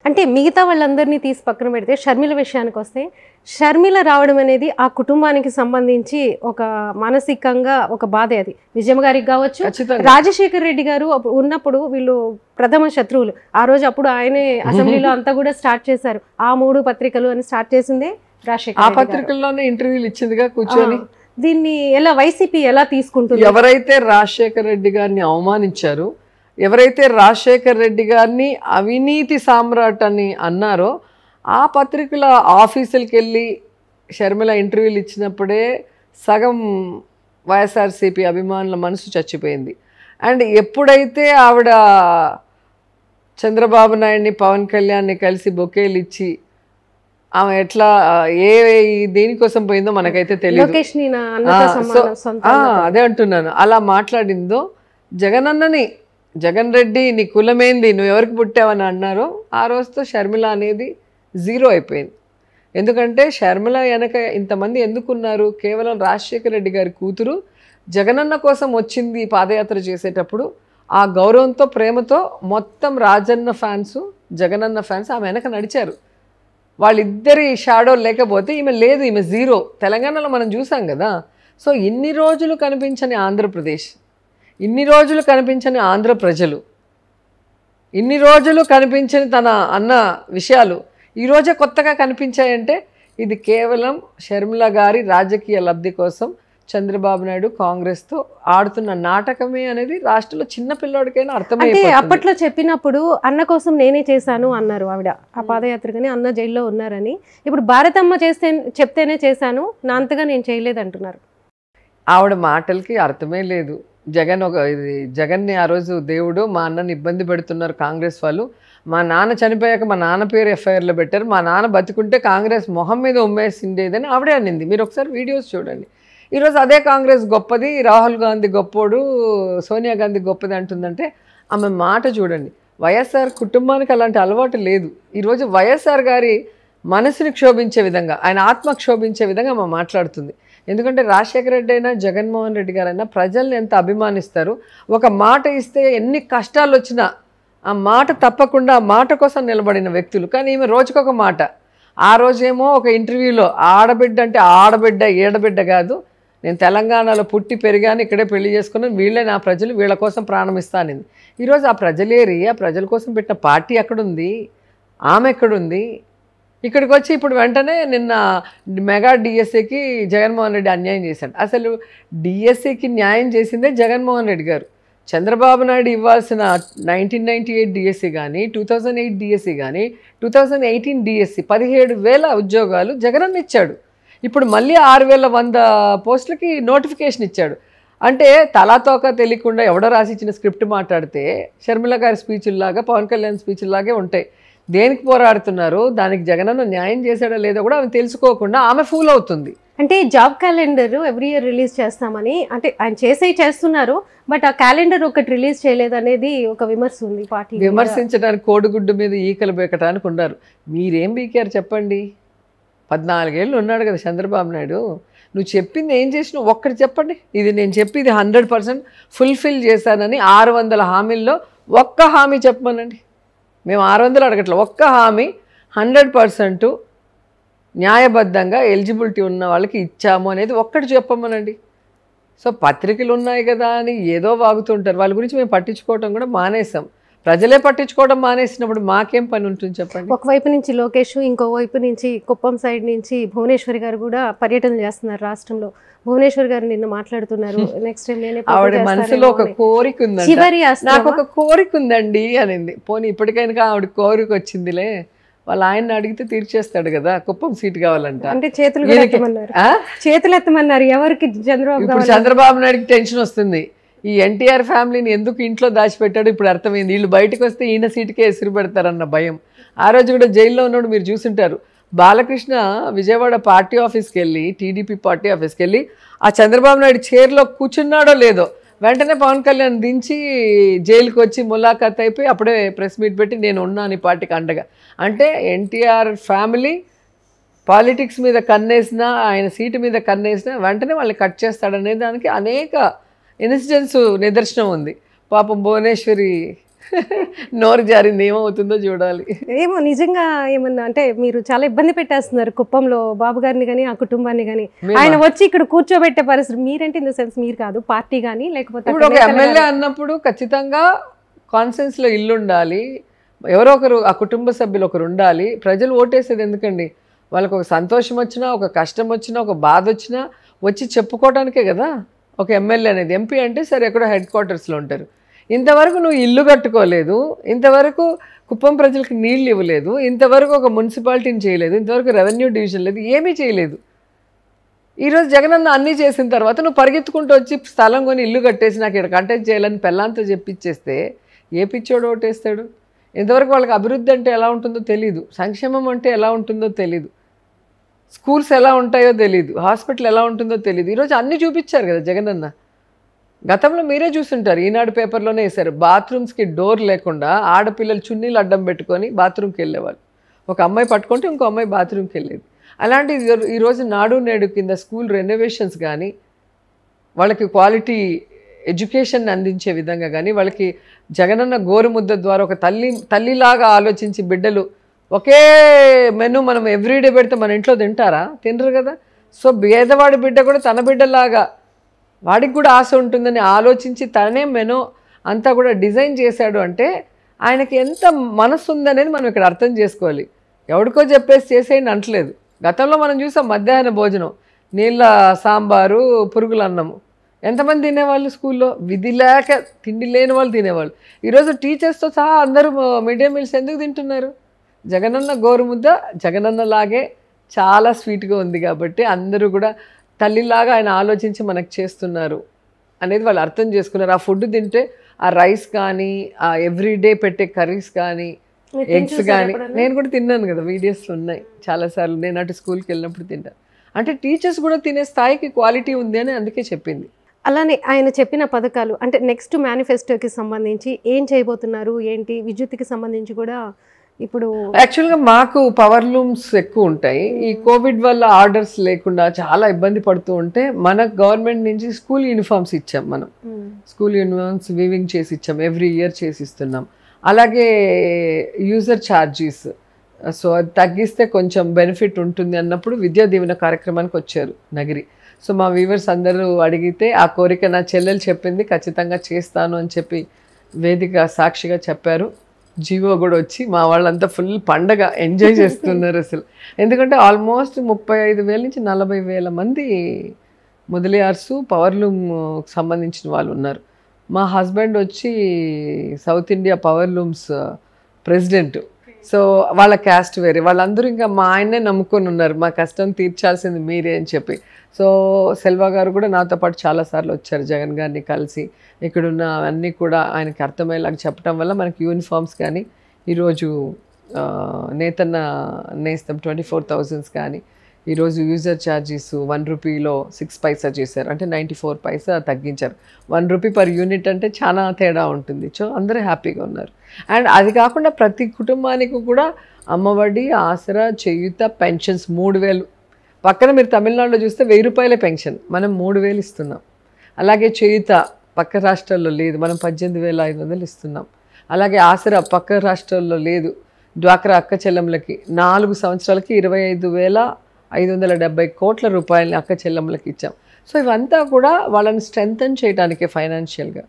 అంటే మిగతా వాళ్ళందరినీ తీసి పక్కన పెడితే షర్మిల విషయానికి వస్తే షర్మిల రావడం అనేది ఆ కుటుంబానికి సంబంధించి ఒక మానసికంగా ఒక బాధే. అది విజయమ్మ గారికి కావచ్చు, రాజశేఖర్ రెడ్డి గారు ఉన్నప్పుడు వీళ్ళు ప్రథమ శత్రువులు. ఆ రోజు అప్పుడు ఆయనే అసెంబ్లీలో అంతా కూడా స్టార్ట్ చేశారు. ఆ 3 పత్రికలు అని స్టార్ట్ చేసిందే రాజశేఖర్. ఆ పత్రికల్లోనే ఇంటర్వ్యూలు ఇచ్చిందిగా కూర్చొని. దీన్ని ఎలా వైసీపీ ఎలా తీసుకుంటుంది? ఎవరైతే రాజశేఖర్ రెడ్డి గారిని అవమానించారు, ఎవరైతే రాజశేఖర్ రెడ్డి గారిని అవినీతి సామ్రాట్ అని అన్నారో ఆ పత్రికల ఆఫీసులకి వెళ్ళి షర్మిల ఇంటర్వ్యూలు ఇచ్చినప్పుడే సగం వైఎస్ఆర్సీపీ అభిమానుల మనసు చచ్చిపోయింది. అండ్ ఎప్పుడైతే ఆవిడ చంద్రబాబు నాయుడిని పవన్ కళ్యాణ్ని కలిసి బొకేలు ఇచ్చి ఆమె ఎట్లా దేనికోసం పోయిందో మనకైతే తెలియదు. అదే అంటున్నాను, అలా మాట్లాడిందో జగనన్నని, జగన్ రెడ్డి నీ కులమేంది, నువ్వు ఎవరికి పుట్టావని అన్నారో ఆ రోజుతో షర్మిల అనేది జీరో అయిపోయింది. ఎందుకంటే షర్మిల వెనక ఇంతమంది ఎందుకున్నారు? కేవలం రాజశేఖర రెడ్డి గారి కూతురు జగనన్న కోసం వచ్చింది పాదయాత్ర చేసేటప్పుడు. ఆ గౌరవంతో ప్రేమతో మొత్తం రాజన్న ఫ్యాన్స్, జగనన్న ఫ్యాన్స్ ఆమె వెనక నడిచారు. వాళ్ళిద్దరి షాడో లేకపోతే ఈమె లేదు, ఈమె జీరో. తెలంగాణలో మనం చూసాం కదా. సో ఇన్ని రోజులు కనిపించని ఆంధ్రప్రదేశ్, ఇన్ని రోజులు కనిపించని ఆంధ్ర ప్రజలు, ఇన్ని రోజులు కనిపించని తన అన్న విషయాలు ఈరోజే కొత్తగా కనిపించాయంటే ఇది కేవలం షర్మిల గారి రాజకీయ లబ్ధి కోసం చంద్రబాబు నాయుడు కాంగ్రెస్తో ఆడుతున్న నాటకమే అనేది రాష్ట్రంలో చిన్న పిల్లోడికైనా అర్థమైంది. అప్పట్లో చెప్పినప్పుడు అన్న కోసం నేనే చేశాను అన్నారు ఆవిడ ఆ పాదయాత్రకని. అన్న జైల్లో ఉన్నారని. ఇప్పుడు భారతమ్మ చెప్తేనే చేశాను, నా అంతగా నేను చేయలేదు అంటున్నారు. ఆవిడ మాటలకి అర్థమే లేదు. జగన్ని ఆ రోజు దేవుడు, మా అన్నని ఇబ్బంది పెడుతున్నారు కాంగ్రెస్ వాళ్ళు, మా నాన్న చనిపోయాక మా నాన్న పేరు ఎఫ్ఐఆర్లో పెట్టారు, మా నాన్న బతుకుంటే కాంగ్రెస్ మొహం మీద ఉమ్మేసిండేదని ఆవిడే అనింది. మీరు ఒకసారి వీడియోస్ చూడండి. ఈరోజు అదే కాంగ్రెస్ గొప్పది, రాహుల్ గాంధీ గొప్పోడు, సోనియా గాంధీ గొప్పది అంటుందంటే ఆమె మాట చూడండి. వైఎస్ఆర్ కుటుంబానికి అలాంటి అలవాటు లేదు. ఈరోజు వైఎస్ఆర్ గారి మనసుని క్షోభించే విధంగా, ఆయన ఆత్మ క్షోభించే విధంగా ఆమె మాట్లాడుతుంది. ఎందుకంటే రాజశేఖర రెడ్డి అయినా జగన్మోహన్ రెడ్డి గారైనా ప్రజల్ని ఎంత అభిమానిస్తారు. ఒక మాట ఇస్తే ఎన్ని కష్టాలు వచ్చినా ఆ మాట తప్పకుండా ఆ మాట కోసం నిలబడిన వ్యక్తులు. కానీ ఈమె రోజుకొక మాట. ఆ రోజేమో ఒక ఇంటర్వ్యూలో ఆడబిడ్డ అంటే ఆడబిడ్డ ఏడబిడ్డ కాదు, నేను తెలంగాణలో పుట్టి పెరిగాను, ఇక్కడే పెళ్లి చేసుకున్నాను, వీళ్ళే నా ప్రజలు, వీళ్ళ కోసం ప్రాణం ఇస్తానింది. ఈరోజు ఆ ప్రజలేరి, ఆ ప్రజల కోసం పెట్టిన పార్టీ ఎక్కడుంది? ఆమె ఎక్కడుంది? ఇక్కడికి వచ్చి ఇప్పుడు వెంటనే నిన్న మెగా డిఎస్సికి జగన్మోహన్ రెడ్డి అన్యాయం చేశాడు. అసలు డిఎస్సికి న్యాయం చేసిందే జగన్మోహన్ రెడ్డి గారు. చంద్రబాబు నాయుడు ఇవ్వాల్సిన 1998 డిఎస్సి కానీ, 2008 డిఎస్సి కానీ, 2018 డిఎస్సి 17,000 ఉద్యోగాలు జగనన్న ఇచ్చాడు. ఇప్పుడు మళ్ళీ 6,100 పోస్టులకి నోటిఫికేషన్ ఇచ్చాడు. అంటే తలాతోక తెలియకుండా ఎవడో రాసి ఇచ్చిన స్క్రిప్ట్ మాట్లాడితే షర్మిల గారి స్పీచ్లాగా, పవన్ కళ్యాణ్ స్పీచ్లాగే ఉంటాయి. దేనికి పోరాడుతున్నారు, దానికి జగనన్న న్యాయం చేశాడో లేదో కూడా ఆమె తెలుసుకోకుండా ఆమె ఫూల్ అవుతుంది. అంటే job calendar every year release చేస్తామని, అంటే ఆయన చేస్తున్నారు, బట్ ఆ క్యాలెండర్ ఒకటి రిలీజ్ చేయలేదు అనేది ఒక విమర్శ ఉంది పార్టీ. విమర్శించడానికి కోడిగుడ్డు మీద ఈకలు బీకటానికి ఉన్నారు. మీరేం బీకారు చెప్పండి? 14 ఏళ్ళు ఉన్నాడు కదా చంద్రబాబు నాయుడు. నువ్వు చెప్పింది ఏం చేసినావు ఒక్కటి చెప్పండి. ఇది నేను చెప్పింది 100% ఫుల్ఫిల్ చేశానని 600 హామీల్లో ఒక్క హామీ చెప్పమనండి. మేము 600 అడగట్లే, ఒక్క హామీ 100% న్యాయబద్ధంగా ఎలిజిబిలిటీ ఉన్న వాళ్ళకి ఇచ్చాము అనేది ఒక్కటి చెప్పమనండి. సో పత్రికలు ఉన్నాయి కదా అని ఏదో వాగుతుంటారు. వాళ్ళ గురించి మేము పట్టించుకోవటం కూడా మానేసాం. ప్రజలే పట్టించుకోవడం మానేసినప్పుడు మాకేం పని ఉంటుంది చెప్పండి? ఒకవైపు నుంచి లోకేష్, ఇంకోవైపు నుంచి కుప్పం సైడ్ నుంచి భువనేశ్వరి గారు కూడా పర్యటన చేస్తున్నారు రాష్ట్రంలో. భువనేశ్వర్ గారు నిన్న మాట్లాడుతున్నారు, నెక్స్ట్ టైం నేనే ఆవిడ మనసులో ఒక కోరిక ఉందండి, నాకు ఒక కోరిక ఉందండి అనింది. పోనీ ఇప్పటికైనా ఆవిడ కోరిక వచ్చిందిలే, వాళ్ళ ఆయన అడిగితే తీర్చేస్తాడు కదా, కుప్పం సీట్ కావాలంట. అంటే చేతులు ఎత్తమన్నారు ఎవరికి? చంద్రబాబు నాయుడికి టెన్షన్ వస్తుంది. ఈ ఎన్టీఆర్ ఫ్యామిలీని ఎందుకు ఇంట్లో దాచిపెట్టాడు ఇప్పుడు అర్థమైంది. వీళ్ళు బయటకు వస్తే ఈయన సీటుకే ఎసురు పెడతారన్న భయం. ఆ రోజు కూడా జైల్లో ఉన్నాడు, మీరు చూసుంటారు. బాలకృష్ణ విజయవాడ పార్టీ ఆఫీస్కి వెళ్ళి, టీడీపీ పార్టీ ఆఫీస్కి వెళ్ళి ఆ చంద్రబాబు నాయుడు చైర్లో కూర్చున్నాడో లేదో వెంటనే పవన్ కళ్యాణ్ దించి జైలుకి వచ్చి ములాఖాత్ అయిపోయి అప్పుడే ప్రెస్ మీట్ పెట్టి నేను ఉన్నాను ఈ పార్టీకి అండగా. అంటే ఎన్టీఆర్ ఫ్యామిలీ పాలిటిక్స్ మీద కన్నేసినా, ఆయన సీటు మీద కన్నేసినా వెంటనే వాళ్ళని కట్ చేస్తాడనే దానికి అనేక ఇన్సిడెంట్స్ నిదర్శనం ఉంది. పాపం భువనేశ్వరి నోరు జారింది ఏమవుతుందో చూడాలి. ఏమో నిజంగా ఏమన్నా అంటే మీరు చాలా ఇబ్బంది పెట్టేస్తున్నారు కుప్పంలో బాబు గారిని కానీ ఆ కుటుంబాన్ని కానీ. ఆయన వచ్చి ఇక్కడ కూర్చోబెట్టే పరిస్థితి మీరంటే ఇన్ ద సెన్స్ మీరు కాదు, పార్టీ కానీ లేకపోతే ఇప్పుడు ఒక ఎమ్మెల్యే అన్నప్పుడు ఖచ్చితంగా కాన్ఫరెన్స్లో ఇల్లు ఉండాలి, ఎవరో ఒకరు ఆ కుటుంబ సభ్యులు ఒకరు ఉండాలి. ప్రజలు ఓటేసేది ఎందుకండి? వాళ్ళకు ఒక సంతోషం వచ్చినా, ఒక కష్టం వచ్చినా, ఒక బాధ వచ్చినా వచ్చి చెప్పుకోవడానికే కదా ఒక ఎమ్మెల్యే అనేది. ఎంపీ అంటే సరే ఎక్కడో హెడ్ క్వార్టర్స్లో ఉంటారు. ఇంతవరకు నువ్వు ఇల్లు కట్టుకోలేదు, ఇంతవరకు కుప్పం ప్రజలకు నీళ్ళు ఇవ్వలేదు, ఇంతవరకు ఒక మున్సిపాలిటీని చేయలేదు, ఇంతవరకు రెవెన్యూ డివిజన్ లేదు, ఏమీ చేయలేదు. ఈరోజు జగనన్న అన్నీ చేసిన తర్వాత నువ్వు పరిగెత్తుకుంటూ వచ్చి స్థలం కొని ఇల్లు కట్టేసి నాకు ఇక్కడ కంటెక్ట్ చేయాలని పెళ్ళాంతో చెప్పిచ్చేస్తే ఏ పిచ్చోడు ఓటేస్తాడు? ఇంతవరకు వాళ్ళకి అభివృద్ధి అంటే ఎలా ఉంటుందో తెలీదు, సంక్షేమం అంటే ఎలా ఉంటుందో తెలీదు, స్కూల్స్ ఎలా ఉంటాయో తెలీదు, హాస్పిటల్ ఎలా ఉంటుందో తెలీదు. ఈరోజు అన్నీ చూపించారు కదా జగనన్న. గతంలో మీరే చూస్తుంటారు, ఈనాడు పేపర్లోనే వేశారు, బాత్రూమ్స్కి డోర్ లేకుండా ఆడపిల్లలు చున్నీలు అడ్డం పెట్టుకొని బాత్రూమ్కి వెళ్ళేవాళ్ళు. ఒక అమ్మాయి పట్టుకుంటే ఇంకో అమ్మాయి బాత్రూమ్కి వెళ్ళేది. అలాంటి ఈరోజు నాడు నేడు కింద స్కూల్ రెనోవేషన్స్ కానీ, వాళ్ళకి క్వాలిటీ ఎడ్యుకేషన్ అందించే విధంగా కానీ, వాళ్ళకి జగనన్న గోరుముద్ద ద్వారా ఒక తల్లిలాగా ఆలోచించి బిడ్డలు ఒకే మెను మనం ఎవ్రీడే పెడితే మన ఇంట్లో తింటారా? తినరు కదా. సో పేదవాడి బిడ్డ కూడా తన బిడ్డలాగా వాడికి కూడా ఆశ ఉంటుందని ఆలోచించి తనే మెను అంతా కూడా డిజైన్ చేశాడు అంటే ఆయనకి ఎంత మనసు ఉందనేది మనం ఇక్కడ అర్థం చేసుకోవాలి. ఎవడికో చెప్పేసి చేసేయండి అంటలేదు. గతంలో మనం చూసాం మధ్యాహ్న భోజనం, నీళ్ళ సాంబారు, పురుగుల అన్నము. ఎంతమంది తినేవాళ్ళు స్కూల్లో? విధి లేక తిండి లేని వాళ్ళు తినేవాళ్ళు. ఈరోజు టీచర్స్తో సహా అందరూ మిడ్ డే మీల్స్ ఎందుకు తింటున్నారు? జగనన్న గోరుముద్ద జగనన్నలాగే చాలా స్వీట్గా ఉంది కాబట్టి అందరూ కూడా తల్లిలాగా ఆయన ఆలోచించి మనకు చేస్తున్నారు అనేది వాళ్ళు అర్థం చేసుకున్నారు. ఆ ఫుడ్ తింటే ఆ రైస్ కానీ, ఆ ఎవ్రీడే పెట్టే కర్రీస్ కానీ, ఎగ్స్ కానీ, నేను కూడా తిన్నాను కదా, వీడియోస్లో ఉన్నాయి చాలాసార్లు. నేను అటు స్కూల్కి వెళ్ళినప్పుడు తింటాను. అంటే టీచర్స్ కూడా తినే స్థాయికి క్వాలిటీ ఉంది అని అందుకే చెప్పింది. అలానే ఆయన చెప్పిన పథకాలు అంటే నెక్స్ట్ మేనిఫెస్టోకి సంబంధించి ఏం చేయబోతున్నారు ఏంటి, విద్యుత్కి సంబంధించి కూడా ఇప్పుడు యాక్చువల్గా మాకు పవర్ లూమ్స్ ఎక్కువ ఉంటాయి. ఈ కోవిడ్ వల్ల ఆర్డర్స్ లేకుండా చాలా ఇబ్బంది పడుతూ ఉంటే మన గవర్నమెంట్ నుంచి స్కూల్ యూనిఫామ్స్ ఇచ్చాం. మనం స్కూల్ యూనిఫామ్స్ వీవింగ్ చేసి ఇచ్చాం, ఎవ్రీ ఇయర్ చేసి ఇస్తున్నాం. అలాగే యూజర్ ఛార్జెస్, సో అది తగ్గిస్తే కొంచెం బెనిఫిట్ ఉంటుంది అన్నప్పుడు విద్యా దీవెన కార్యక్రమానికి వచ్చారు నగిరి. సో మా వీవర్స్ అందరూ అడిగితే ఆ కోరిక నా చెల్లెలు చెప్పింది, ఖచ్చితంగా చేస్తాను అని చెప్పి వేదిక సాక్షిగా చెప్పారు. జీవో కూడా వచ్చి మా వాళ్ళంతా ఫుల్ పండగ ఎంజాయ్ చేస్తున్నారు అసలు. ఎందుకంటే ఆల్మోస్ట్ 35,000 నుంచి 40,000 మంది మొదలియార్సు పవర్లూమ్ సంబంధించిన వాళ్ళు ఉన్నారు. మా హస్బెండ్ వచ్చి south India powerlooms president. So వాళ్ళ క్యాస్ట్ వేరే, వాళ్ళందరూ ఇంకా మా ఆయన్నే నమ్ముకొని ఉన్నారు, మా కష్టం తీర్చాల్సింది మీరే అని చెప్పి. సో సెల్వా గారు కూడా నాతో పాటు చాలాసార్లు వచ్చారు జగన్ గారిని కలిసి. ఇక్కడున్న అన్నీ కూడా ఆయనకి అర్థమయ్యేలాగా చెప్పడం వల్ల మనకి యూనిఫామ్స్ కానీ, ఈరోజు నేతన్న నేస్తం 24,000 కానీ, ఈరోజు యూజర్ ఛార్జెస్ 1 రూపీలో 6 పైసా చేశారు, అంటే 94 పైసా తగ్గించారు. 1 రూపీ పర్ యూనిట్ అంటే చాలా తేడా ఉంటుంది. సో అందరూ హ్యాపీగా ఉన్నారు. అండ్ అది కాకుండా ప్రతి కుటుంబానికి కూడా అమ్మఒడి, ఆసరా, చేయూత, పెన్షన్స్ 3,000. పక్కన మీరు తమిళనాడులో చూస్తే 1,000 రూపాయలే పెన్షన్, మనం 3,000 ఇస్తున్నాం. అలాగే చేయూత పక్క రాష్ట్రాల్లో లేదు, మనం 18,500 ఇస్తున్నాం. అలాగే ఆసరా పక్క రాష్ట్రాల్లో లేదు, డ్వాక్రా అక్క చెల్లెమ్మలకి 4 సంవత్సరాలకి 25,570 కోట్ల రూపాయలని అక్క చెల్లెమ్మలకి ఇచ్చాం. సో ఇవంతా కూడా వాళ్ళని స్ట్రెంథన్ చేయడానికే ఫైనాన్షియల్గా.